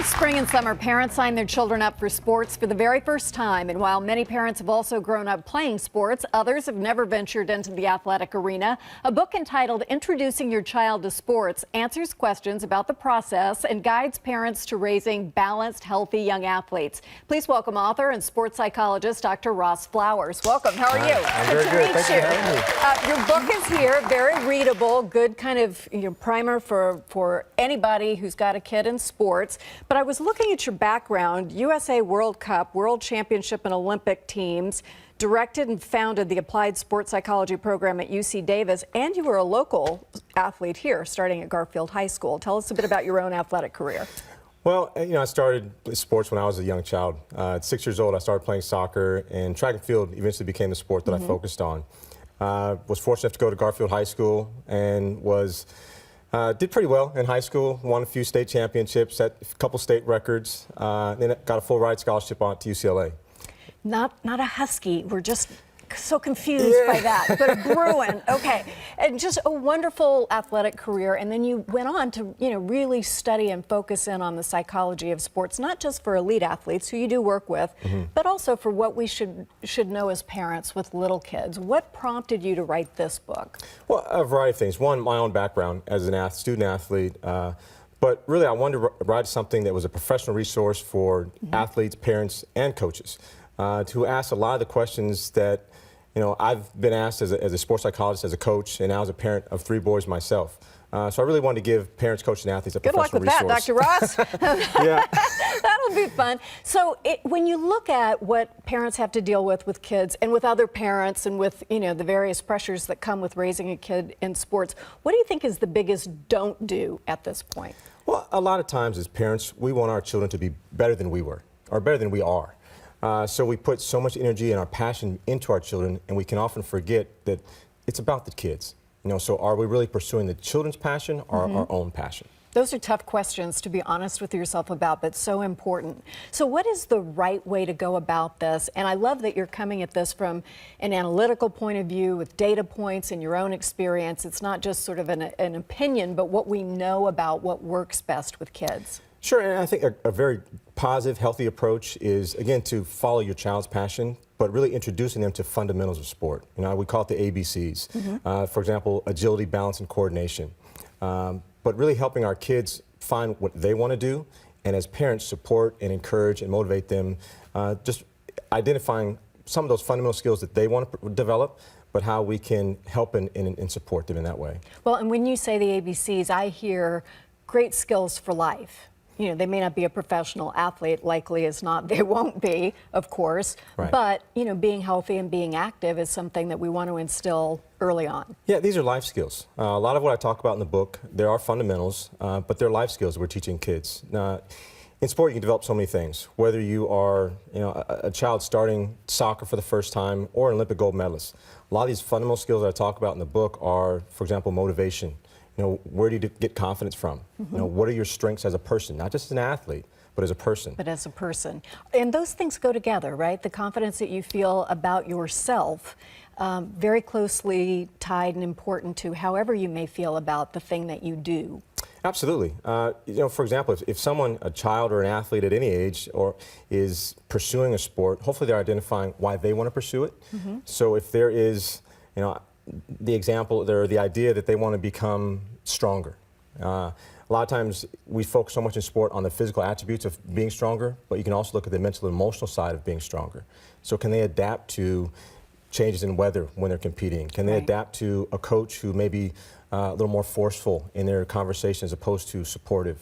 Every spring and summer, parents sign their children up for sports for the very first time. And while many parents have also grown up playing sports, others have never ventured into the athletic arena. A book entitled Introducing Your Child to Sports answers questions about the process and guides parents to raising balanced, healthy young athletes. Please welcome author and sports psychologist Dr. Ross Flowers. Welcome. How are you? I'm very good. Thank you for having me. Your book is here, very readable, good kind of primer for anybody who's got a kid in sports. But I was looking at your background, USA World Cup, World Championship and Olympic teams, directed and founded the Applied Sports Psychology program at UC Davis, and you were a local athlete here, starting at Garfield High School. Tell us a bit about your own athletic career. Well, I started sports when I was a young child. At 6 years old, I started playing soccer, and track and field eventually became the sport that I focused on. Was fortunate enough to go to Garfield High School and did pretty well in high school, won a few state championships, set a couple state records, then got a full ride scholarship on to UCLA. Not a Husky. We're just so confused by that, but a Bruin. Okay, and just a wonderful athletic career, and then you went on to really study and focus in on the psychology of sports, not just for elite athletes who you do work with, but also for what we should know as parents with little kids. What prompted you to write this book? Well, a variety of things. One, my own background as an student athlete. But really, I wanted to write something that was a professional resource for athletes, parents, and coaches to ask a lot of the questions that I've been asked as a sports psychologist, as a coach, and now as a parent of 3 boys myself. So I really wanted to give parents, coaches, and athletes a professional resource. Good luck with that, Dr. Ross. Yeah. That'll be fun. So when you look at what parents have to deal with kids and with other parents and with the various pressures that come with raising a kid in sports, what do you think is the biggest don't do at this point? Well, a lot of times as parents, we want our children to be better than we were, or better than we are. So we put so much energy and our passion into our children, and we can often forget that it's about the kids. So are we really pursuing the children's passion or our own passion? Those are tough questions to be honest with yourself about, but so important. So what is the right way to go about this? And I love that you're coming at this from an analytical point of view with data points and your own experience. It's not just sort of an opinion, but what we know about what works best with kids. Sure, and I think a very positive, healthy approach is, again, to follow your child's passion, but really introducing them to fundamentals of sport. We call it the ABCs. For example, agility, balance, and coordination. But really helping our kids find what they want to do, and as parents, support and encourage and motivate them, just identifying some of those fundamental skills that they want to develop, but how we can help and support them in that way. Well, and when you say the ABCs, I hear great skills for life. They may not be a professional athlete, likely as not, they won't be, of course, but, being healthy and being active is something that we want to instill early on. Yeah, these are life skills. A lot of what I talk about in the book, there are fundamentals, but they're life skills we're teaching kids. In sport, you can develop so many things, whether you are, a child starting soccer for the first time or an Olympic gold medalist. A lot of these fundamental skills that I talk about in the book are, for example, motivation. Where do you get confidence from? What are your strengths as a person, not just as an athlete, but as a person? But as a person. And those things go together, right? The confidence that you feel about yourself, very closely tied and important to however you may feel about the thing that you do. Absolutely. For example, if someone, a child or an athlete at any age, is pursuing a sport, hopefully they're identifying why they want to pursue it. So if there is, the example, the idea that they want to become stronger. A lot of times we focus so much in sport on the physical attributes of being stronger, but you can also look at the mental and emotional side of being stronger. So can they adapt to changes in weather when they're competing? Can they adapt to a coach who may be a little more forceful in their conversation as opposed to supportive?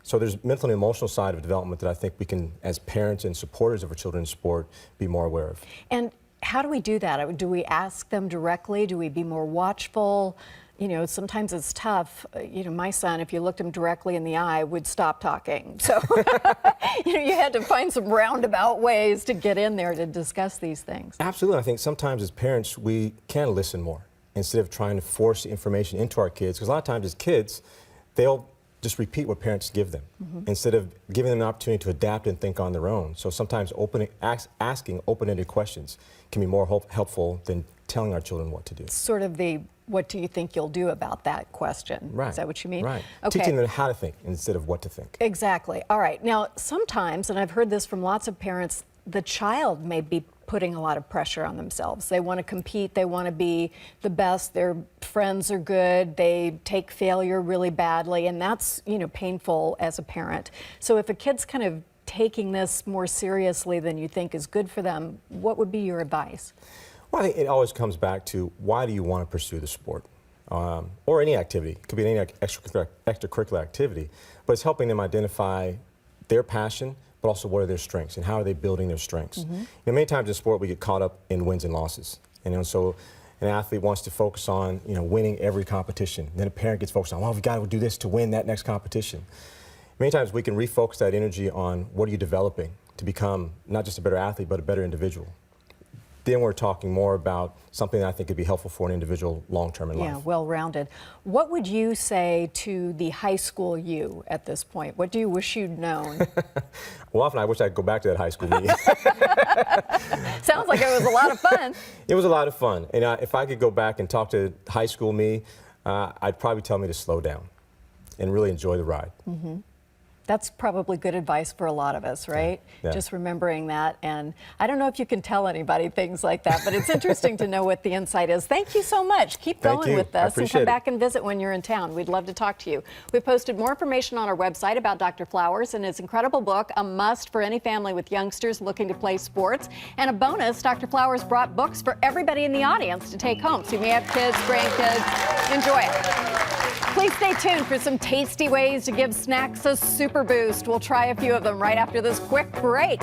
So there's mental and emotional side of development that I think we can, as parents and supporters of our children's sport, be more aware of. And how do we do that? Do we ask them directly? Do we be more watchful? Sometimes it's tough. My son, if you looked him directly in the eye, would stop talking. So, you had to find some roundabout ways to get in there to discuss these things. Absolutely. I think sometimes as parents, we can listen more instead of trying to force information into our kids. Because a lot of times as kids, they'll just repeat what parents give them instead of giving them an opportunity to adapt and think on their own. So sometimes asking open-ended questions can be more helpful than telling our children what to do. Sort of the what do you think you'll do about that question. Right. Is that what you mean? Right. Okay. Teaching them how to think instead of what to think. Exactly. All right. Now, sometimes, and I've heard this from lots of parents, the child may be putting a lot of pressure on themselves. They want to compete, they want to be the best, their friends are good, they take failure really badly, and that's, painful as a parent. So if a kid's kind of taking this more seriously than you think is good for them, what would be your advice? Well, I think it always comes back to why do you want to pursue the sport? Or any activity. It could be any extracurricular activity, but it's helping them identify their passion, but also what are their strengths and how are they building their strengths. Many times in sport we get caught up in wins and losses. So an athlete wants to focus on winning every competition. Then a parent gets focused on, well, we've got to do this to win that next competition. Many times we can refocus that energy on what are you developing to become not just a better athlete, but a better individual. Then we're talking more about something that I think could be helpful for an individual long-term in life. Yeah, well-rounded. What would you say to the high school you at this point? What do you wish you'd known? Well, often I wish I could go back to that high school me. Sounds like it was a lot of fun. It was a lot of fun. And if I could go back and talk to high school me, I'd probably tell me to slow down and really enjoy the ride. That's probably good advice for a lot of us, right? Yeah. Just remembering that. And I don't know if you can tell anybody things like that, but it's interesting to know what the insight is. Thank you so much. Keep going with this and come back and visit when you're in town. We'd love to talk to you. We've posted more information on our website about Dr. Flowers and his incredible book, a must for any family with youngsters looking to play sports. And a bonus, Dr. Flowers brought books for everybody in the audience to take home. So you may have kids, grandkids. Enjoy it. Please stay tuned for some tasty ways to give snacks a super boost. We'll try a few of them right after this quick break.